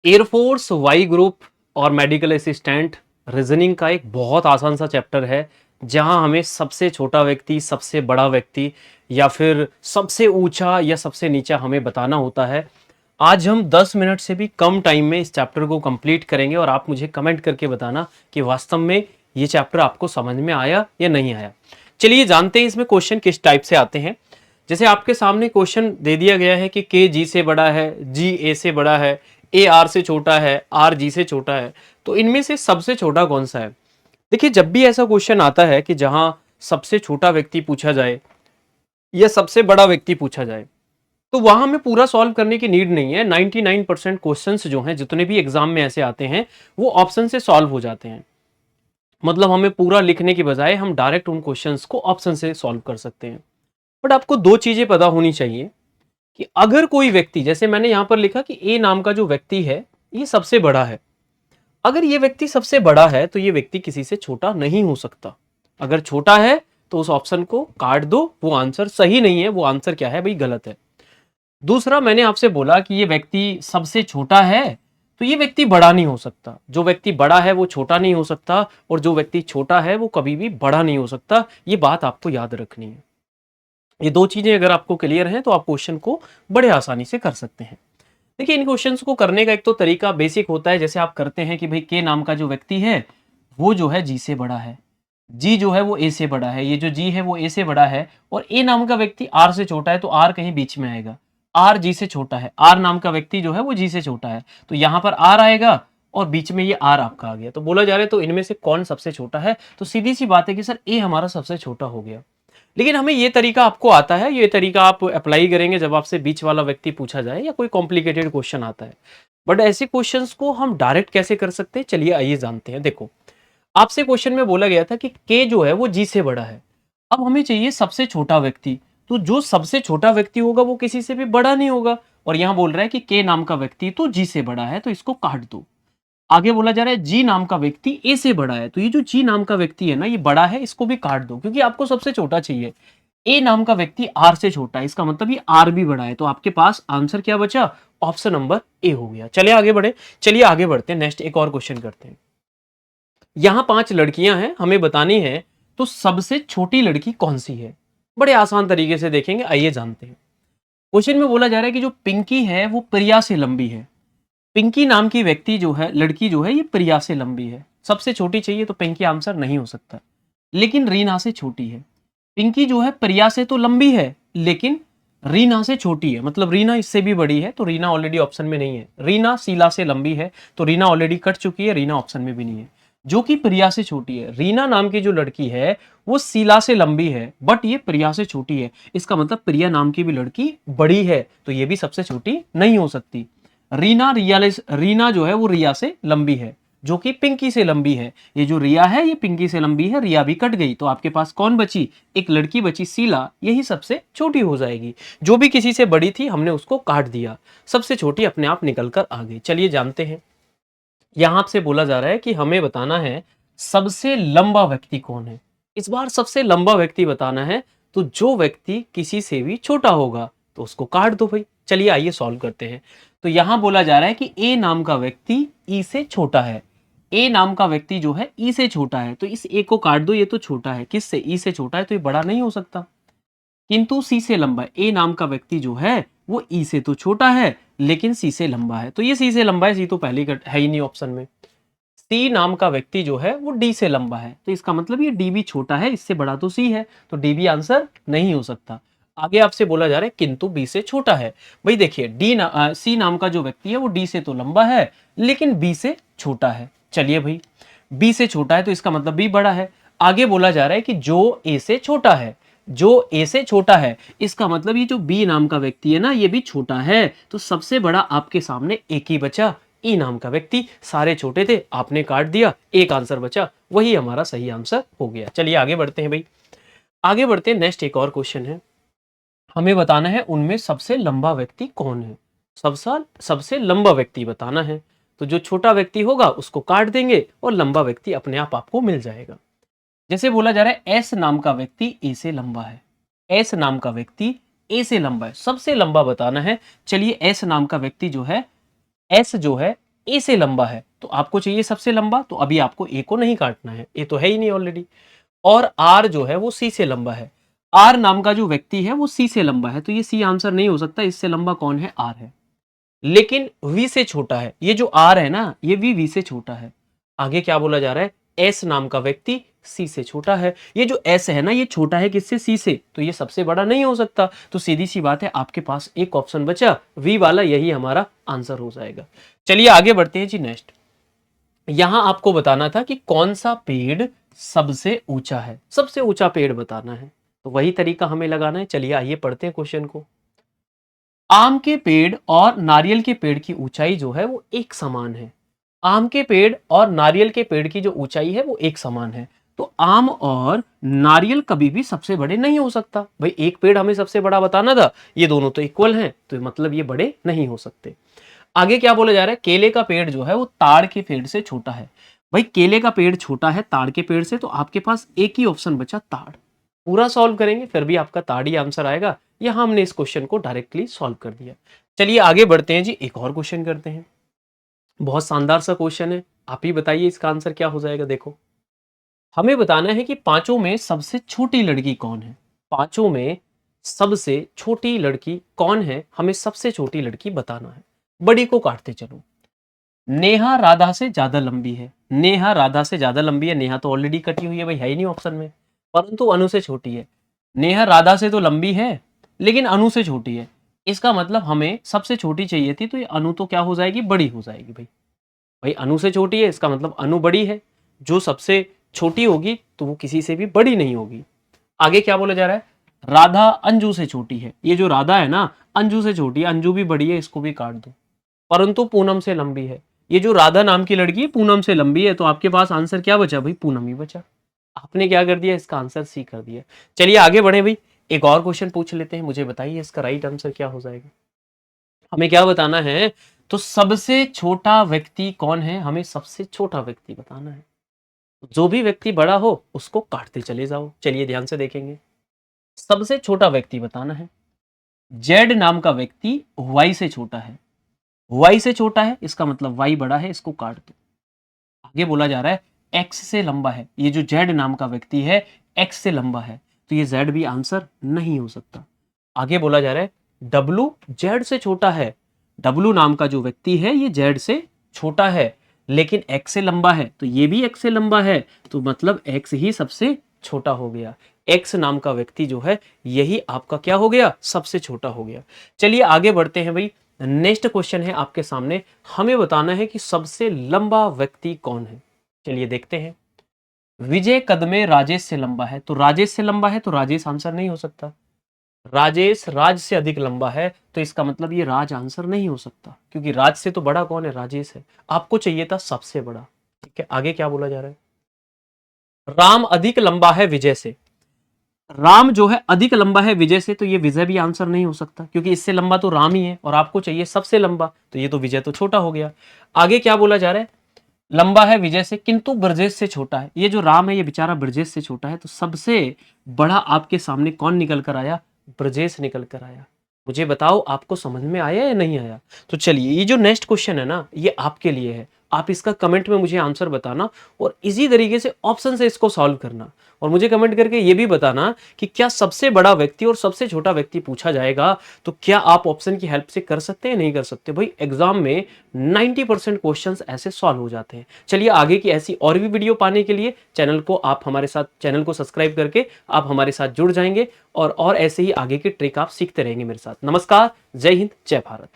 Air force, Y group और medical assistant reasoning का एक बहुत आसान सा चैप्टर है, जहां हमें सबसे छोटा व्यक्ति, सबसे बड़ा व्यक्ति या फिर सबसे ऊंचा या सबसे नीचा हमें बताना होता है। आज हम 10 मिनट से भी कम टाइम में इस चैप्टर को कंप्लीट करेंगे और आप मुझे कमेंट करके बताना कि वास्तव में ये चैप्टर आपको समझ में आया या नहीं आया। चलिए जानते हैं इसमें क्वेश्चन किस टाइप से आते हैं। जैसे आपके सामने क्वेश्चन दे दिया गया है कि के जी से बड़ा है, जी ए से बड़ा है, ए आर से छोटा है, आर जी से छोटा है, तो इनमें से सबसे छोटा कौन सा है। देखिए, जब भी ऐसा क्वेश्चन आता है कि जहां सबसे छोटा व्यक्ति पूछा जाए या सबसे बड़ा व्यक्ति पूछा जाए, तो वहां हमें पूरा सॉल्व करने की नीड नहीं है। 99% क्वेश्चंस जो हैं, जितने भी एग्जाम में ऐसे आते हैं, वो ऑप्शन से सॉल्व हो जाते हैं। मतलब हमें पूरा लिखने के बजाय हम डायरेक्ट उन क्वेश्चंस को ऑप्शन से सॉल्व कर सकते हैं। बट आपको दो चीजें पता होनी चाहिए कि अगर कोई व्यक्ति, जैसे मैंने यहां पर लिखा कि ए नाम का जो व्यक्ति है, ये सबसे बड़ा है। अगर ये व्यक्ति सबसे बड़ा है तो ये व्यक्ति किसी से छोटा नहीं हो सकता। अगर छोटा है तो उस ऑप्शन को काट दो, वो आंसर सही नहीं है, वो आंसर क्या है भाई, गलत है। दूसरा, मैंने आपसे बोला कि ये व्यक्ति सबसे छोटा है, तो ये व्यक्ति बड़ा नहीं हो सकता। जो व्यक्ति बड़ा है वो छोटा नहीं हो सकता, और जो व्यक्ति छोटा है वो कभी भी बड़ा नहीं हो सकता। ये बात आपको याद रखनी है। ये दो चीजें अगर आपको क्लियर हैं तो आप क्वेश्चन को बड़े आसानी से कर सकते हैं। देखिए, इन क्वेश्चंस को करने का एक तो तरीका बेसिक होता है, जैसे आप करते हैं कि भाई के नाम का जो व्यक्ति है वो जो है जी से बड़ा है, जी जो है वो ए से बड़ा है, ये जो जी है वो ए से बड़ा है, और ए नाम का व्यक्ति आर से छोटा है, तो आर कहीं बीच में आएगा। आर जी से छोटा है, आर नाम का व्यक्ति जो है वो जी से छोटा है, तो यहां पर आर आएगा और बीच में ये आर आपका आ गया। तो बोला जा रहा है तो इनमें से कौन सबसे छोटा है, तो सीधी सी बात है कि सर ए हमारा सबसे छोटा हो गया। लेकिन हमें ये तरीका आपको आता है, ये तरीका आप अप्लाई करेंगे जब आपसे बीच वाला व्यक्ति पूछा जाए या कोई कॉम्प्लिकेटेड क्वेश्चन आता है। बट ऐसे क्वेश्चंस को हम डायरेक्ट कैसे कर सकते हैं, चलिए आइए जानते हैं। देखो, आपसे क्वेश्चन में बोला गया था कि के जो है वो जी से बड़ा है। अब हमें चाहिए सबसे छोटा व्यक्ति, तो जो सबसे छोटा व्यक्ति होगा वो किसी से भी बड़ा नहीं होगा। और यहां बोल रहा है कि के नाम का व्यक्ति तो जी से बड़ा है, तो इसको काट दो। आगे बोला जा रहा है जी नाम का व्यक्ति ए से बड़ा है, तो ये जो जी नाम का व्यक्ति है ना, ये बड़ा है, इसको भी काट दो, क्योंकि आपको सबसे छोटा चाहिए। ए नाम का व्यक्ति आर से छोटा है, इसका मतलब ये आर भी बड़ा है, तो आपके पास आंसर क्या बचा, ऑप्शन नंबर ए हो गया। चलिए आगे बढ़े, चलिए आगे बढ़ते हैं, नेक्स्ट एक और क्वेश्चन करते हैं। यहां 5 लड़कियां हैं, हमें बतानी है तो सबसे छोटी लड़की कौन सी है। बड़े आसान तरीके से देखेंगे, आइए जानते हैं। क्वेश्चन में बोला जा रहा है कि जो पिंकी है वो प्रिया से लंबी है। पिंकी नाम की व्यक्ति जो है, लड़की जो है, ये प्रिया से लंबी है। सबसे छोटी चाहिए तो पिंकी आंसर नहीं हो सकता, लेकिन रीना से छोटी है। पिंकी जो है प्रिया से तो लंबी है, लेकिन रीना से छोटी है, मतलब रीना इससे भी बड़ी है, तो रीना ऑलरेडी ऑप्शन में नहीं है। रीना शीला से लंबी है, तो रीना ऑलरेडी कट चुकी है, रीना ऑप्शन में भी नहीं है। जो कि प्रिया से छोटी है, रीना नाम की जो लड़की है वो शीला से लंबी है, बट ये प्रिया से छोटी है। इसका मतलब प्रिया नाम की भी लड़की बड़ी है, तो ये भी सबसे छोटी नहीं हो सकती। रीना जो है वो रिया से लंबी है, जो कि पिंकी से लंबी है। ये जो रिया है ये पिंकी से लंबी है, रिया भी कट गई, तो आपके पास कौन बची, एक लड़की बची शीला, यही सबसे छोटी हो जाएगी। जो भी किसी से बड़ी थी हमने उसको काट दिया, सबसे छोटी अपने आप निकल कर आ गई। चलिए जानते हैं। यहां आपसे बोला जा रहा है कि हमें बताना है सबसे लंबा व्यक्ति कौन है। इस बार सबसे लंबा व्यक्ति बताना है, तो जो व्यक्ति किसी से भी छोटा होगा तो उसको काट दो भाई। चलिए आइए सॉल्व करते हैं। तो यहां बोला जा रहा है कि ए नाम का व्यक्ति ई से छोटा है। ए नाम का व्यक्ति जो है ई से छोटा है, तो इस ए को काट दो, ये तो छोटा है, किससे, ई से छोटा है, तो ये बड़ा नहीं हो सकता। किंतु सी से लंबा है। ए नाम का व्यक्ति जो है वो ई से तो छोटा है, लेकिन सी से लंबा है, तो ये सी से लंबा है, सी तो पहले है ही नहीं ऑप्शन में। सी नाम का व्यक्ति जो है वो डी से लंबा है, तो इसका मतलब ये डी भी छोटा है, इससे बड़ा तो सी है, तो डी भी आंसर नहीं हो सकता। आगे आपसे बोला जा रहा है किंतु बी से छोटा है। भाई देखिए, सी नाम का जो व्यक्ति है वो डी से तो लंबा है, लेकिन बी से छोटा है। चलिए भाई, बी से छोटा है तो इसका मतलब बी बड़ा है। आगे बोला जा रहा है कि जो ए से छोटा है, जो ए से छोटा है, इसका मतलब ये जो बी नाम का व्यक्ति है ना, ये भी छोटा है, तो सबसे बड़ा आपके सामने एक ही बचा, ई नाम का व्यक्ति। सारे छोटे थे, आपने काट दिया, एक आंसर बचा, वही हमारा सही आंसर हो गया। चलिए आगे बढ़ते हैं भाई, आगे बढ़ते हैं। नेक्स्ट एक और क्वेश्चन है, हमें बताना है उनमें सबसे लंबा व्यक्ति कौन है। सबसे लंबा व्यक्ति बताना है, तो जो छोटा व्यक्ति होगा उसको काट देंगे और लंबा व्यक्ति अपने आप आपको मिल जाएगा। जैसे बोला जा रहा है एस नाम का व्यक्ति ए से लंबा है। एस नाम का व्यक्ति ए से लंबा है, सबसे लंबा बताना है। चलिए एस नाम का व्यक्ति जो है, एस जो है ए से लंबा है तो आपको चाहिए सबसे लंबा, तो अभी आपको ए को नहीं काटना है, ए तो है ही नहीं ऑलरेडी। और आर जो है वो सी से लंबा है, आर नाम का जो व्यक्ति है वो सी से लंबा है, तो ये सी आंसर नहीं हो सकता, इससे लंबा कौन है, आर है। लेकिन वी से छोटा है, ये जो आर है ना ये वी से छोटा है। आगे क्या बोला जा रहा है, एस नाम का व्यक्ति सी से छोटा है, ये जो एस है ना ये छोटा है किससे, सी से, तो ये सबसे बड़ा नहीं हो सकता, तो सीधी सी बात है आपके पास एक ऑप्शन बचा वी वाला, यही हमारा आंसर हो जाएगा। चलिए आगे बढ़ते हैं जी नेक्स्ट। यहां आपको बताना था कि कौन सा पेड़ सबसे ऊंचा है, सबसे ऊंचा पेड़ बताना है, तो वही तरीका हमें लगाना है। चलिए आइए पढ़ते हैं क्वेश्चन को। आम के पेड़ और नारियल के पेड़ की ऊंचाई जो है वो एक समान है। आम के पेड़ और नारियल के पेड़ की जो ऊंचाई है वो एक समान है, तो आम और नारियल कभी भी सबसे बड़े नहीं हो सकता। भाई एक पेड़ हमें सबसे बड़ा बताना था, ये दोनों तो इक्वल हैं, तो मतलब ये बड़े नहीं हो सकते। आगे क्या बोला जा रहा है, केले का पेड़ जो है वो ताड़ के पेड़ से छोटा है। भाई केले का पेड़ छोटा है ताड़ के पेड़ से, तो आपके पास एक ही ऑप्शन बचा ताड़। पूरा सॉल्व करेंगे फिर भी आपका ताड़ ही आंसर आएगा, यहां हमने इस क्वेश्चन को डायरेक्टली सॉल्व कर दिया। चलिए आगे बढ़ते हैं जी, एक और क्वेश्चन करते हैं। बहुत शानदार सा क्वेश्चन है, आप ही बताइए इसका आंसर क्या हो जाएगा। देखो हमें बताना है कि पांचों में सबसे छोटी लड़की कौन है, पांचों में सबसे छोटी लड़की कौन है, हमें सबसे छोटी लड़की बताना है। बड़ी को काटते चलो। नेहा राधा से ज्यादा लंबी है, नेहा राधा से ज्यादा लंबी है, नेहा तो ऑलरेडी कटी हुई है भाई, है ही नहीं ऑप्शन में, परंतु अनु से छोटी है। नेहा राधा से तो लंबी है लेकिन अनु से छोटी है, इसका मतलब हमें सबसे छोटी चाहिए थी, तो ये अनु तो क्या हो जाएगी, बड़ी हो जाएगी। भाई भाई अनु से छोटी है, इसका मतलब अनु बड़ी है, जो सबसे छोटी होगी तो वो किसी से भी बड़ी नहीं होगी। आगे क्या बोला जा रहा है, राधा अंजू से छोटी है, ये जो राधा है ना अंजू से छोटी है, अंजू भी बड़ी है, इसको भी काट दो। परंतु पूनम से लंबी है, ये जो राधा नाम की लड़की पूनम से लंबी है, तो आपके पास आंसर क्या बचा भाई, पूनम ही बचा। आपने क्या कर दिया, इसका आंसर सी कर दिया। चलिए आगे बढ़े भाई, एक और क्वेश्चन पूछ लेते हैं, मुझे बताइए इसका राइट आंसर क्या हो जाएगा। हमें क्या बताना है, तो सबसे छोटा व्यक्ति कौन है, हमें सबसे छोटा व्यक्ति बताना है। जो भी व्यक्ति बड़ा हो उसको काटते चले जाओ। चलिए ध्यान से देखेंगे, सबसे छोटा व्यक्ति बताना है। जेड नाम का व्यक्ति वाई से छोटा है, वाई से छोटा है इसका मतलब वाई बड़ा है, इसको काट दो। आगे बोला जा रहा है एक्स से लंबा है, ये जो जेड नाम का व्यक्ति है एक्स से लंबा है, तो ये जेड भी आंसर नहीं हो सकता। आगे बोला जा रहा है डब्लू जेड से छोटा है, डब्लू नाम का जो व्यक्ति है ये जेड से छोटा है लेकिन एक्स से लंबा है, तो ये भी एक्स से लंबा है, तो मतलब एक्स ही सबसे छोटा हो गया। एक्स नाम का व्यक्ति जो है यही आपका क्या हो गया, सबसे छोटा हो गया। चलिए आगे बढ़ते हैं भाई, नेक्स्ट क्वेश्चन है आपके सामने, हमें बताना है कि सबसे लंबा व्यक्ति कौन है। चलिए देखते हैं। विजय कदमे राजेश से लंबा है, तो राजेश से लंबा है तो राजेश आंसर नहीं हो सकता। राजेश राज से अधिक लंबा है, तो इसका मतलब ये राज आंसर नहीं हो सकता, क्योंकि राज से तो बड़ा कौन है, राजेश है। आपको चाहिए था सबसे बड़ा। ठीक है आगे क्या बोला जा रहा है, राम अधिक लंबा है विजय से, राम जो है अधिक लंबा है विजय से, तो ये विजय भी आंसर नहीं हो सकता, क्योंकि इससे लंबा तो राम ही है और आपको चाहिए सबसे लंबा, तो ये तो विजय तो छोटा हो गया। आगे क्या बोला जा रहा है, लंबा है विजय से किंतु ब्रजेश से छोटा है, ये जो राम है ये बेचारा ब्रजेश से छोटा है, तो सबसे बड़ा आपके सामने कौन निकल कर आया, ब्रजेश निकल कर आया। मुझे बताओ आपको समझ में आया या नहीं आया। तो चलिए ये जो नेक्स्ट क्वेश्चन है ना ये आपके लिए है, आप इसका कमेंट में मुझे आंसर बताना और इसी तरीके से ऑप्शन से इसको सॉल्व करना, और मुझे कमेंट करके ये भी बताना कि क्या सबसे बड़ा व्यक्ति और सबसे छोटा व्यक्ति पूछा जाएगा तो क्या आप ऑप्शन की हेल्प से कर सकते हैं, नहीं कर सकते। भाई एग्जाम में 90% क्वेश्चंस ऐसे सॉल्व हो जाते हैं। चलिए आगे की ऐसी और भी वीडियो पाने के लिए चैनल को सब्सक्राइब करके आप हमारे साथ जुड़ जाएंगे और ऐसे ही आगे की ट्रिक आप सीखते रहेंगे मेरे साथ। नमस्कार, जय हिंद, जय भारत।